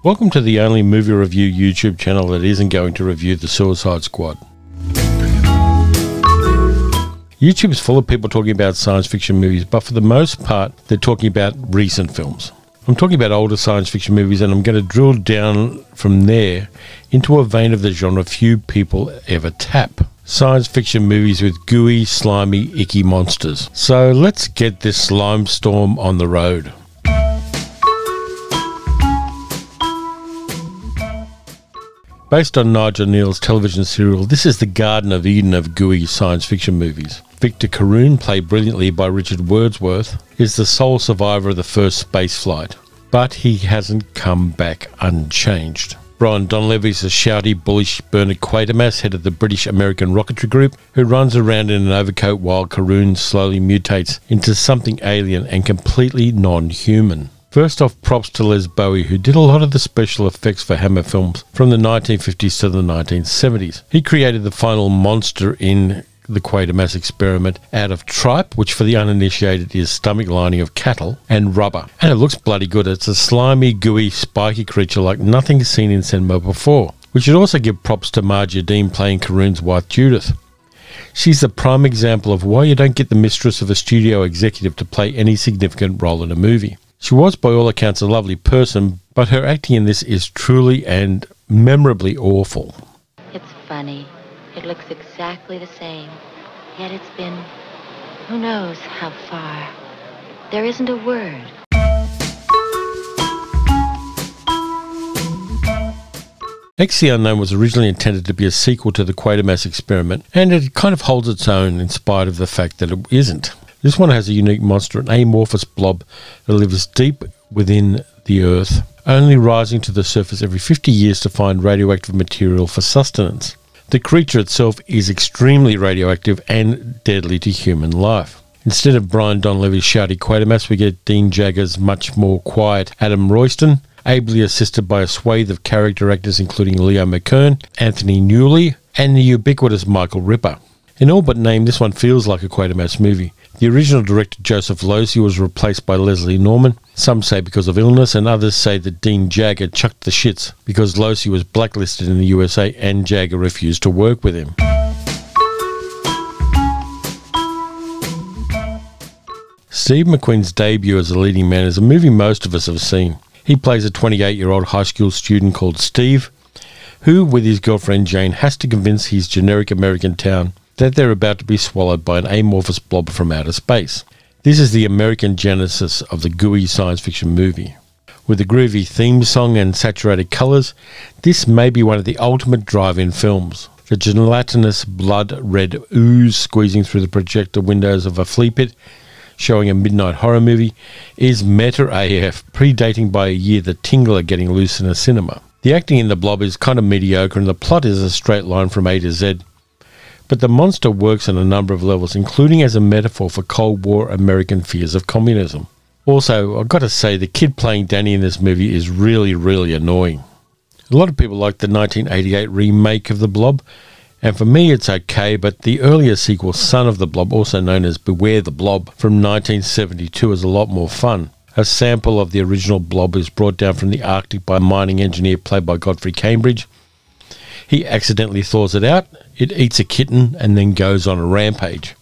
Welcome to the only movie review YouTube channel that isn't going to review The Suicide Squad. YouTube is full of people talking about science fiction movies, but for the most part, they're talking about recent films. I'm talking about older science fiction movies, and I'm going to drill down from there into a vein of the genre few people ever tap. Science fiction movies with gooey, slimy, icky monsters. So let's get this slime storm on the road. Based on Nigel Neal's television serial, this is the Garden of Eden of gooey science fiction movies. Victor Carroon, played brilliantly by Richard Wordsworth, is the sole survivor of the first space flight, but he hasn't come back unchanged. Brian Donlevy is a shouty, bullish Bernard Quatermass, head of the British-American rocketry group, who runs around in an overcoat while Carroon slowly mutates into something alien and completely non-human. First off, props to Les Bowie, who did a lot of the special effects for Hammer films from the 1950s to the 1970s. He created the final monster in the QUATERMASS experiment out of tripe, which for the uninitiated is stomach lining of cattle, and rubber. And it looks bloody good. It's a slimy, gooey, spiky creature like nothing seen in cinema before. We should also give props to Margia Dean playing Carroon's wife Judith. She's the prime example of why you don't get the mistress of a studio executive to play any significant role in a movie. She was, by all accounts, a lovely person, but her acting in this is truly and memorably awful. It's funny. It looks exactly the same. Yet it's been, who knows how far. There isn't a word. X the Unknown was originally intended to be a sequel to the QUATERMASS experiment, and it kind of holds its own in spite of the fact that it isn't. This one has a unique monster, an amorphous blob that lives deep within the Earth, only rising to the surface every 50 years to find radioactive material for sustenance. The creature itself is extremely radioactive and deadly to human life. Instead of Brian Donlevy's shouty Quatermass, we get Dean Jagger's much more quiet Adam Royston, ably assisted by a swathe of character actors including Leo McKern, Anthony Newley, and the ubiquitous Michael Ripper. In all but name, this one feels like a QUATERMASS movie. The original director Joseph Losey was replaced by Leslie Norman, some say because of illness, and others say that Dean Jagger chucked the shits because Losey was blacklisted in the USA and Jagger refused to work with him. Steve McQueen's debut as a leading man is a movie most of us have seen. He plays a 28-year-old high school student called Steve, who, with his girlfriend Jane, has to convince his generic American town that they're about to be swallowed by an amorphous blob from outer space. This is the American genesis of the gooey science fiction movie. With a groovy theme song and saturated colours, this may be one of the ultimate drive-in films. The gelatinous blood-red ooze squeezing through the projector windows of a flea pit, showing a midnight horror movie, is meta AF, predating by a year the Tingler getting loose in a cinema. The acting in the blob is kind of mediocre and the plot is a straight line from A to Z. But the monster works on a number of levels, including as a metaphor for Cold War American fears of communism. Also, I've got to say, the kid playing Danny in this movie is really, really annoying. A lot of people like the 1988 remake of The Blob, and for me it's okay, but the earlier sequel, Son of the Blob, also known as Beware the Blob, from 1972 is a lot more fun. A sample of the original Blob is brought down from the Arctic by a mining engineer played by Godfrey Cambridge. He accidentally thaws it out, it eats a kitten, and then goes on a rampage.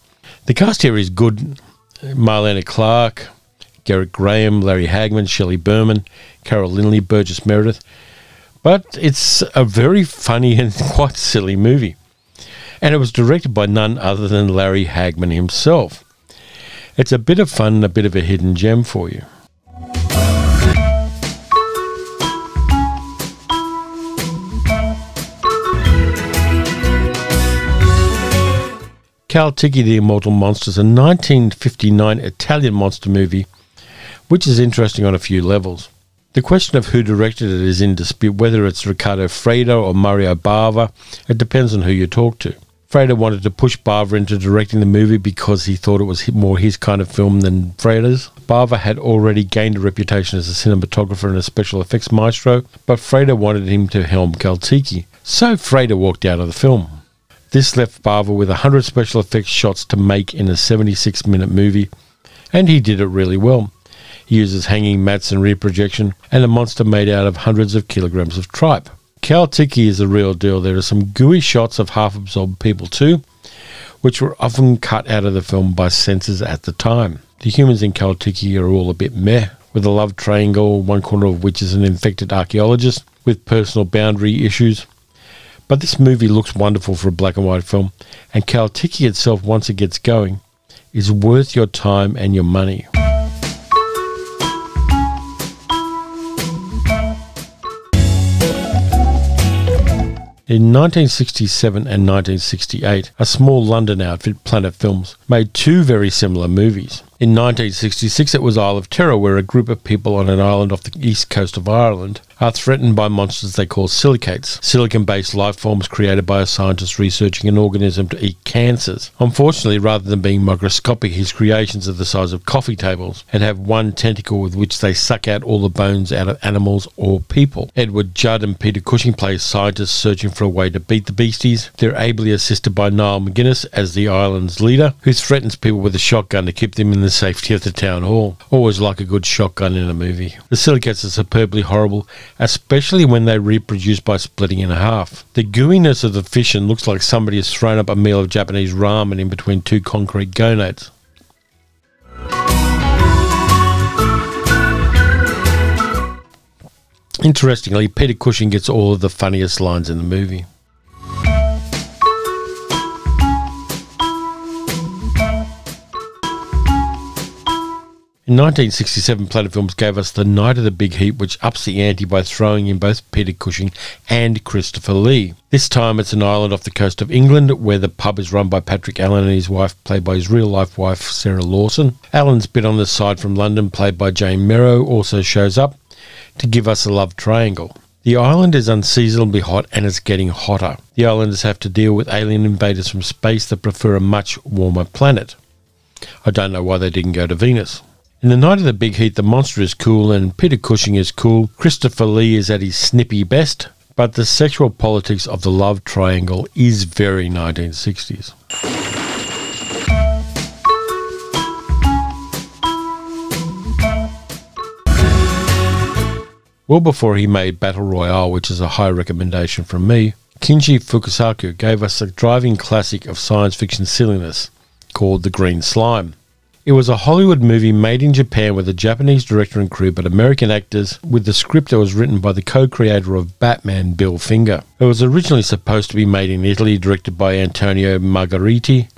The cast here is good. Marlena Clark, Garrett Graham, Larry Hagman, Shelley Berman, Carol Lindley, Burgess Meredith. But it's a very funny and quite silly movie. And it was directed by none other than Larry Hagman himself. It's a bit of fun and a bit of a hidden gem for you. CALTIKI, the Immortal Monster is a 1959 Italian monster movie, which is interesting on a few levels. The question of who directed it is in dispute, whether it's Riccardo Fredo or Mario Bava. It depends on who you talk to. Fredo wanted to push Bava into directing the movie because he thought it was more his kind of film than Fredo's. Bava had already gained a reputation as a cinematographer and a special effects maestro, but Fredo wanted him to helm CALTIKI, so Fredo walked out of the film. This left Bava with 100 special effects shots to make in a 76-minute movie, and he did it really well. He uses hanging mats and rear projection, and a monster made out of hundreds of kilograms of tripe. CALTIKI is the real deal. There are some gooey shots of half-absorbed people too, which were often cut out of the film by censors at the time. The humans in CALTIKI are all a bit meh, with a love triangle, one corner of which is an infected archaeologist with personal boundary issues. But this movie looks wonderful for a black and white film, and CALTIKI itself, once it gets going, is worth your time and your money. In 1967 and 1968, a small London outfit, Planet Films, made two very similar movies. In 1966, it was Isle of Terror, where a group of people on an island off the east coast of Ireland are threatened by monsters they call silicates, silicon-based life forms created by a scientist researching an organism to eat cancers. Unfortunately, rather than being microscopic, his creations are the size of coffee tables and have one tentacle with which they suck out all the bones out of animals or people. Edward Judd and Peter Cushing play scientists searching for a way to beat the beasties. They're ably assisted by Niall McGuinness as the island's leader, who threatens people with a shotgun to keep them in the safety of the town hall. Always like a good shotgun in a movie. The silicates are superbly horrible, especially when they reproduce by splitting in half. The gooiness of the fission looks like somebody has thrown up a meal of Japanese ramen in between two concrete gonads. Interestingly, Peter Cushing gets all of the funniest lines in the movie. In 1967, Planet Films gave us The Night of the Big Heat, which ups the ante by throwing in both Peter Cushing and Christopher Lee. This time it's an island off the coast of England, where the pub is run by Patrick Allen and his wife, played by his real-life wife, Sarah Lawson. Allen's bit on the side from London, played by Jane Merrow, also shows up to give us a love triangle. The island is unseasonably hot, and it's getting hotter. The islanders have to deal with alien invaders from space that prefer a much warmer planet. I don't know why they didn't go to Venus. In The Night of the Big Heat, the monster is cool and Peter Cushing is cool. Christopher Lee is at his snippy best, but the sexual politics of the love triangle is very 1960s. Well before he made Battle Royale, which is a high recommendation from me, Kinji Fukasaku gave us a driving classic of science fiction silliness called The Green Slime. It was a Hollywood movie made in Japan with a Japanese director and crew but American actors, with the script that was written by the co-creator of Batman, Bill Finger. It was originally supposed to be made in Italy, directed by Antonio Margheriti,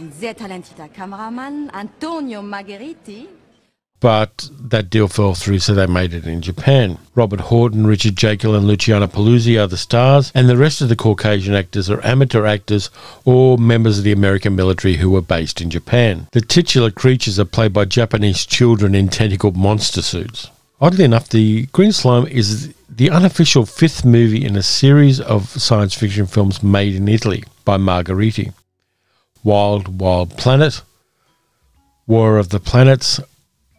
but that deal fell through, so they made it in Japan. Robert Horton, Richard Jekyll and Luciano Paluzzi are the stars, and the rest of the Caucasian actors are amateur actors or members of the American military who were based in Japan. The titular creatures are played by Japanese children in tentacled monster suits. Oddly enough, The Green Slime is the unofficial fifth movie in a series of science fiction films made in Italy by Margheriti. Wild Wild Planet, War of the Planets,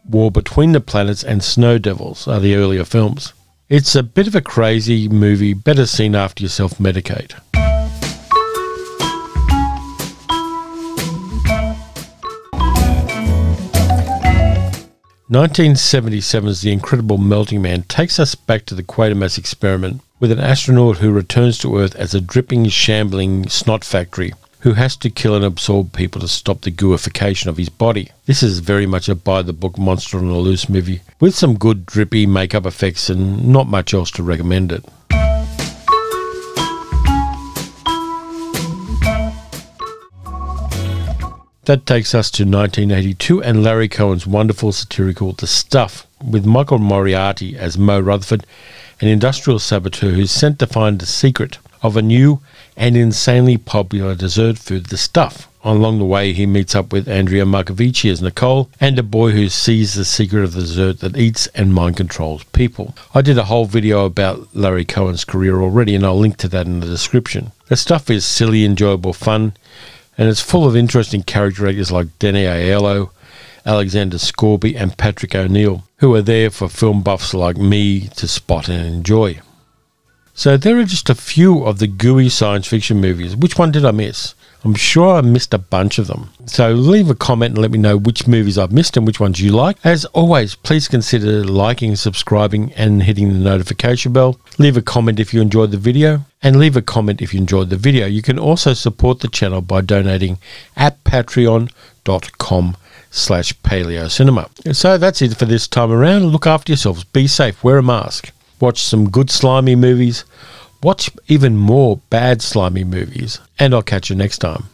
War Between the Planets and Snow Devils are the earlier films. It's a bit of a crazy movie, better seen after you self-medicate. (1977's) The Incredible Melting Man takes us back to the QUATERMASS experiment, with an astronaut who returns to Earth as a dripping, shambling snot factory, who has to kill and absorb people to stop the gooification of his body. This is very much a by-the-book Monster on a Loose movie, with some good drippy makeup effects and not much else to recommend it. That takes us to 1982 and Larry Cohen's wonderful satirical The Stuff, with Michael Moriarty as Mo Rutherford, an industrial saboteur who's sent to find the secret of a new and insanely popular dessert food, The Stuff. Along the way, he meets up with Andrea Markovici as Nicole, and a boy who sees the secret of the dessert that eats and mind controls people. I did a whole video about Larry Cohen's career already, and I'll link to that in the description. The Stuff is silly, enjoyable fun, and it's full of interesting character actors like Dene Aiello, Alexander Scorby and Patrick O'Neill, who are there for film buffs like me to spot and enjoy. So there are just a few of the gooey science fiction movies. Which one did I miss? I'm sure I missed a bunch of them. So leave a comment and let me know which movies I've missed and which ones you like. As always, please consider liking, subscribing and hitting the notification bell. Leave a comment if you enjoyed the video, and leave a comment if you enjoyed the video. You can also support the channel by donating at patreon.com/paleocinema. So that's it for this time around. Look after yourselves. Be safe. Wear a mask. Watch some good slimy movies. Watch even more bad slimy movies. And I'll catch you next time.